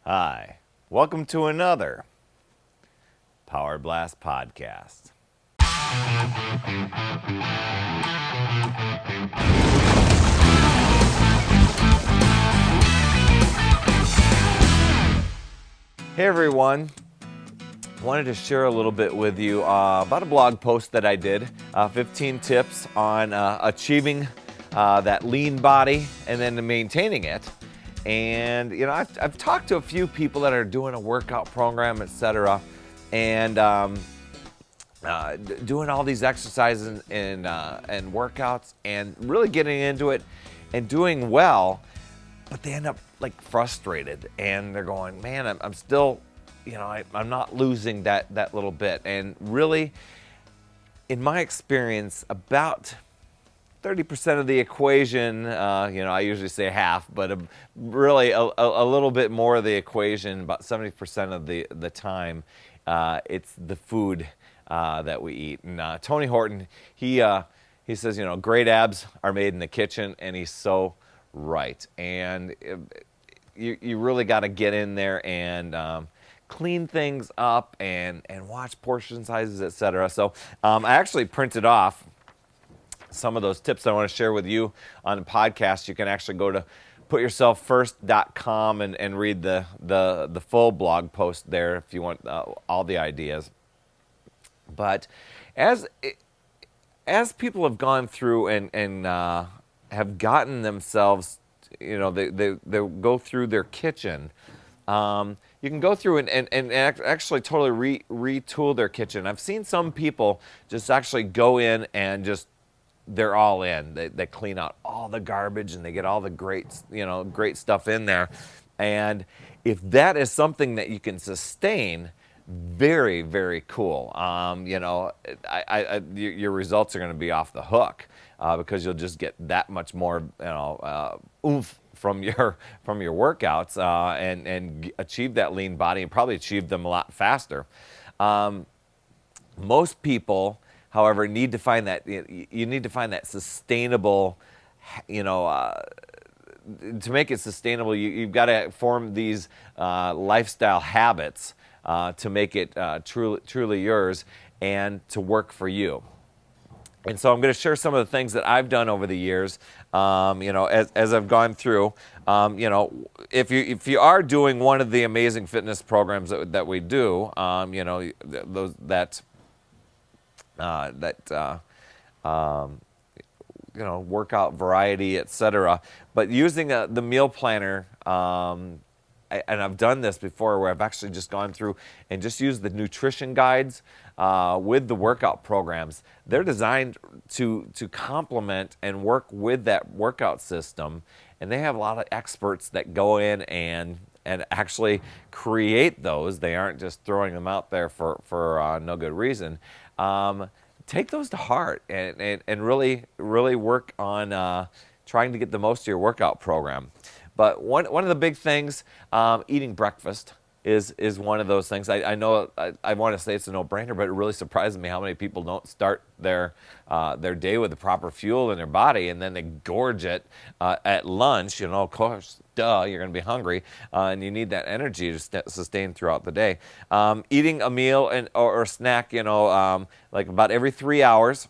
Hi, welcome to another Power Blast podcast. Hey everyone, wanted to share a little bit with you about a blog post that I did, 15 tips on achieving that lean body and then maintaining it. And I've talked to a few people that are doing a workout program, etc., and doing all these exercises and workouts and really getting into it and doing well, but they end up like frustrated and they're going, man, I'm still, I'm not losing that little bit. And really, in my experience, about 30% of the equation, I usually say half, but really a little bit more of the equation, about 70% of the time, it's the food that we eat. And Tony Horton, he says, great abs are made in the kitchen, and he's so right. And you really got to get in there and clean things up and watch portion sizes, etc. So I actually printed off some of those tips I want to share with you on the podcast. You can actually go to putyourselffirst.com and read the full blog post there if you want all the ideas. But as people have gone through and have gotten themselves, they go through their kitchen. You can go through and actually totally retool their kitchen. I've seen some people just actually go in and just they're all in. They clean out all the garbage and they get all the great stuff in there. And if that is something that you can sustain, very, very cool. Your results are going to be off the hook because you'll just get that much more, oomph from your workouts and achieve that lean body and probably achieve them a lot faster. Most people, however, need to find that you need to find that sustainable, to make it sustainable, you've got to form these lifestyle habits to make it truly yours and to work for you. And so I'm going to share some of the things that I've done over the years, as I've gone through. If you are doing one of the amazing fitness programs that we do, workout variety, etc. But using the meal planner, and I've done this before where I've actually just gone through and just used the nutrition guides with the workout programs. They're designed to complement and work with that workout system, and they have a lot of experts that go in and actually create those. They aren't just throwing them out there for no good reason. Take those to heart and really work on trying to get the most of your workout program. But one of the big things, eating breakfast is one of those things. I know I want to say it's a no-brainer, but it really surprises me how many people don't start their day with the proper fuel in their body, and then they gorge it at lunch. Of course, duh, you're going to be hungry, and you need that energy to sustain throughout the day. Eating a meal or snack, like about every 3 hours.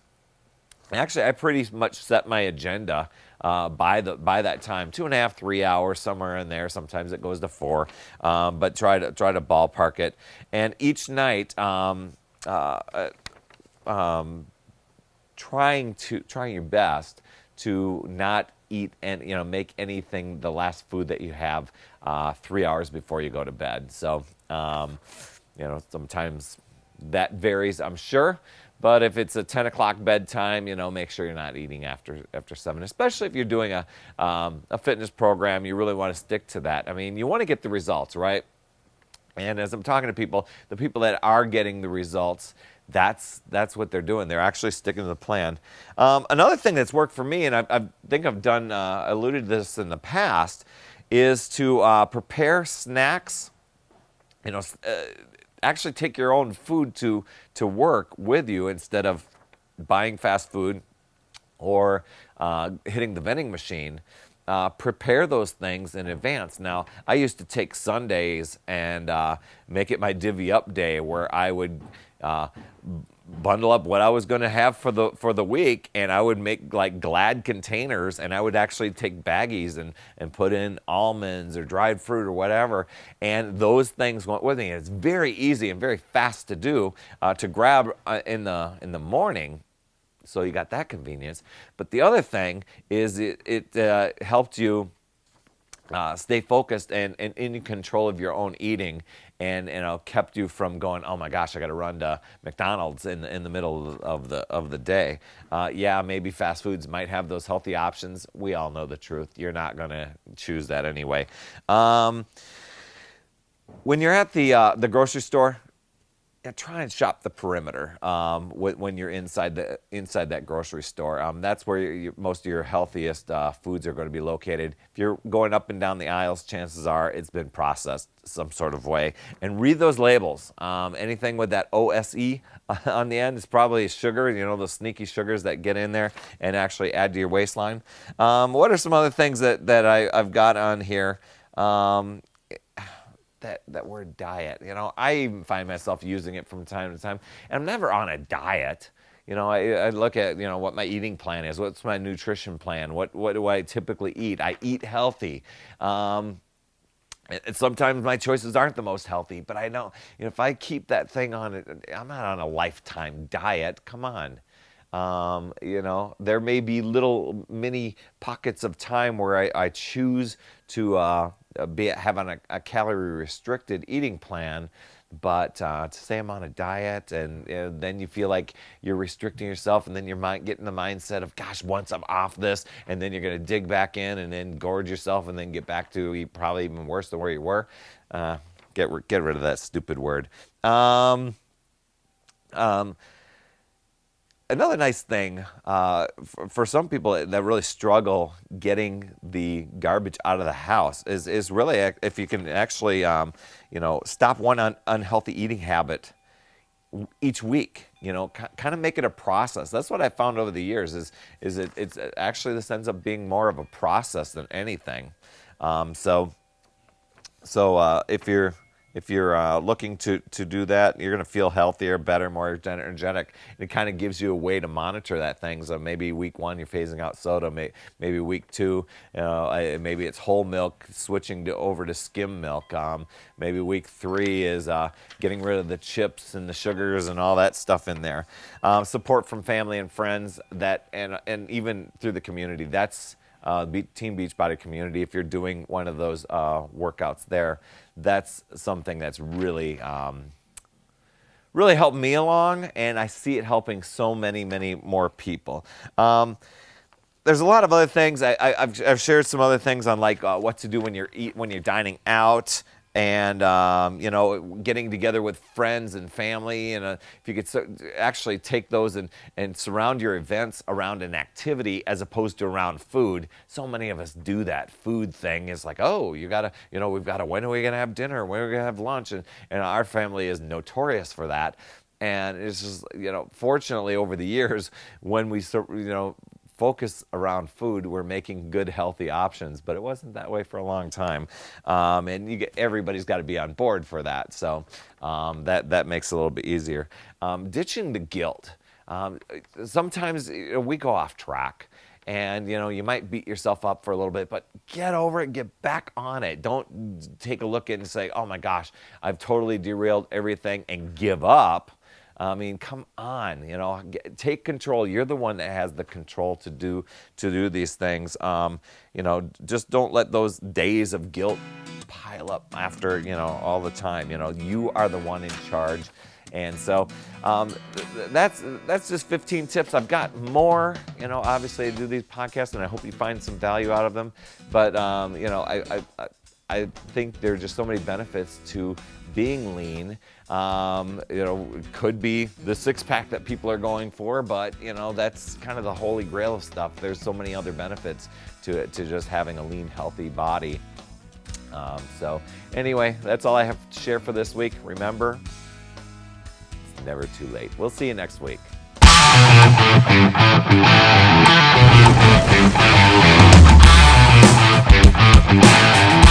Actually, I pretty much set my agenda by that time, 2.5, 3 hours, somewhere in there. Sometimes it goes to 4, but try to ballpark it. And each night, trying your best to not eat and make anything the last food that you have 3 hours before you go to bed. So sometimes that varies, I'm sure. But if it's a 10 o'clock bedtime, make sure you're not eating after 7, especially if you're doing a fitness program. You really want to stick to that. I mean, you want to get the results, right? And as I'm talking to people, the people that are getting the results, that's what they're doing. They're actually sticking to the plan. Another thing that's worked for me, and I think I've alluded to this in the past, is to prepare snacks. Actually take your own food to work with you instead of buying fast food or hitting the vending machine. prepare those things in advance. Now, I used to take Sundays and make it my divvy up day, where I would bundle up what I was going to have for the week, and I would make like Glad containers, and I would actually take baggies and put in almonds or dried fruit or whatever, and those things went with me. It's very easy and very fast to do, to grab in the morning. So you got that convenience. But the other thing is it helped you stay focused and in control of your own eating, and kept you from going, oh my gosh, I got to run to McDonald's in the middle of the day. Yeah, maybe fast foods might have those healthy options. We all know the truth. You're not going to choose that anyway. When you're at the grocery store, try and shop the perimeter when you're inside that grocery store. That's where most of your healthiest foods are going to be located. If you're going up and down the aisles, chances are it's been processed some sort of way. And read those labels. Anything with that OSE on the end is probably sugar. Those sneaky sugars that get in there and actually add to your waistline. What are some other things that I've got on here? That word diet, I even find myself using it from time to time, and I'm never on a diet. I look at, what my eating plan is, what's my nutrition plan, what do I typically eat? I eat healthy. Sometimes my choices aren't the most healthy, but I know, if I keep that thing on, I'm not on a lifetime diet. Come on. There may be little mini pockets of time where I choose to have on a calorie restricted eating plan, but to say I'm on a diet, and then you feel like you're restricting yourself, and then your mind get in the mindset of, gosh, once I'm off this, and then you're going to dig back in and then gorge yourself and then get back to eat probably even worse than where you were. Get rid of that stupid word. Another nice thing for some people that really struggle getting the garbage out of the house is really if you can actually stop one unhealthy eating habit each week. Kind of make it a process. That's what I found over the years. It's actually, this ends up being more of a process than anything. So if you're looking to do that, you're going to feel healthier, better, more energetic. It kind of gives you a way to monitor that thing. So maybe week 1 you're phasing out soda. Maybe week 2, maybe it's whole milk, switching over to skim milk. Maybe week 3 is getting rid of the chips and the sugars and all that stuff in there. Support from family and friends, and even through the community. That's Team Beachbody community. If you're doing one of those workouts there, that's something that's really helped me along, and I see it helping so many more people. There's a lot of other things. I've shared some other things on what to do when you're dining out, and getting together with friends and family, and if you could actually take those and surround your events around an activity as opposed to around food. So many of us do that food thing. It's like, oh, we've got to, when are we going to have dinner? When are we going to have lunch? And our family is notorious for that. And it's just, fortunately over the years, when we focus around food, we're making good, healthy options, but it wasn't that way for a long time. And everybody's got to be on board for that. So that makes it a little bit easier. Ditching the guilt. Sometimes we go off track, and you might beat yourself up for a little bit, but get over it, get back on it. Don't take a look at it and say, oh my gosh, I've totally derailed everything, and give up. I mean, come on, take control. You're the one that has the control to do these things. Just don't let those days of guilt pile up after, all the time. You are the one in charge. And so that's just 15 tips. I've got more, obviously I do these podcasts, and I hope you find some value out of them. But, I think there are just so many benefits to being lean. It could be the six-pack that people are going for, but that's kind of the holy grail of stuff. There's so many other benefits to just having a lean, healthy body. So anyway, that's all I have to share for this week. Remember, it's never too late. We'll see you next week. Bye.